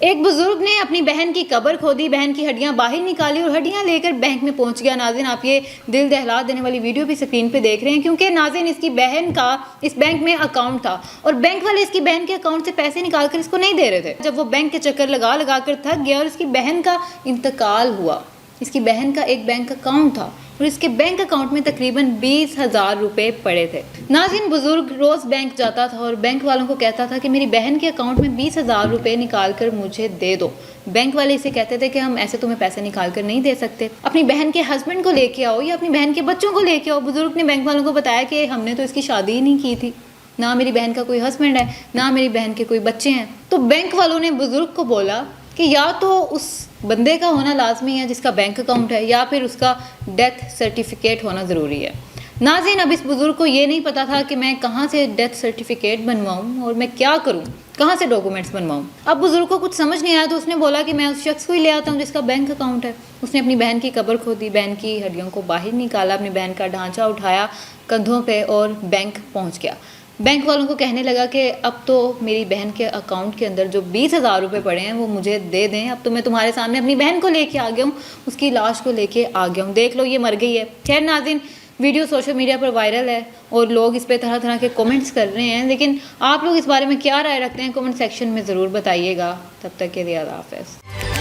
ایک بزرگ نے اپنی بہن کی قبر کھودی، بہن کی ہڈیاں باہر نکالی اور ہڈیاں لے کر بینک میں پہنچ گیا۔ ناظرین، آپ یہ دل دہلا دینے والی ویڈیو بھی اسکرین پہ دیکھ رہے ہیں، کیونکہ ناظرین اس کی بہن کا اس بینک میں اکاؤنٹ تھا اور بینک والے اس کی بہن کے اکاؤنٹ سے پیسے نکال کر اس کو نہیں دے رہے تھے۔ جب وہ بینک کے چکر لگا لگا کر تھک گیا اور اس کی بہن کا انتقال ہوا، اس کی بہن کا ایک بینک اکاؤنٹ تھا اور اس کے بینک اکاؤنٹ میں تقریباً 20,000 روپے پڑے تھے۔ ناظرین، بزرگ روز بینک جاتا تھا اور بینک والوں کو کہتا تھا کہ میری بہن کے اکاؤنٹ میں 20,000 روپے نکال کر مجھے دے دو۔ بینک والے اسے کہتے تھے کہ ہم ایسے تمہیں پیسے نکال کر نہیں دے سکتے، اپنی بہن کے ہسبینڈ کو لے کے آؤ یا اپنی بہن کے بچوں کو لے کے آؤ۔ بزرگ نے بینک والوں کو بتایا کہ ہم نے تو اس کی شادی ہی نہیں کی تھی، نہ میری بہن کا کوئی ہسبینڈ ہے، نہ میری بہن کے کوئی بچے ہیں۔ تو بینک والوں نے بزرگ کو بولا کہ یا تو اس بندے کا ہونا لازمی ہے جس کا بینک اکاؤنٹ ہے، یا پھر اس کا ڈیتھ سرٹیفکیٹ ہونا ضروری ہے۔ ناظرین، اب اس بزرگ کو یہ نہیں پتا تھا کہ میں کہاں سے ڈیتھ سرٹیفکیٹ بنواؤں اور میں کیا کروں، کہاں سے ڈاکومنٹس بنواؤں۔ اب بزرگ کو کچھ سمجھ نہیں آیا تو اس نے بولا کہ میں اس شخص کو ہی لے آتا ہوں جس کا بینک اکاؤنٹ ہے۔ اس نے اپنی بہن کی قبر کھودی، بہن کی ہڈیوں کو باہر نکالا، اپنی بہن کا ڈھانچہ اٹھایا کندھوں پہ اور بینک پہنچ گیا۔ بینک والوں کو کہنے لگا کہ اب تو میری بہن کے اکاؤنٹ کے اندر جو 20,000 روپے پڑے ہیں وہ مجھے دے دیں، اب تو میں تمہارے سامنے اپنی بہن کو لے کے آ گیا ہوں، اس کی لاش کو لے کے آ گیا ہوں، دیکھ لو یہ مر گئی ہے۔ خیر ناظرین، ویڈیو سوشل میڈیا پر وائرل ہے اور لوگ اس پہ طرح طرح کے کومنٹس کر رہے ہیں، لیکن آپ لوگ اس بارے میں کیا رائے رکھتے ہیں کمنٹ سیکشن میں ضرور بتائیے گا۔ تب تک کے لیے اللہ حافظ۔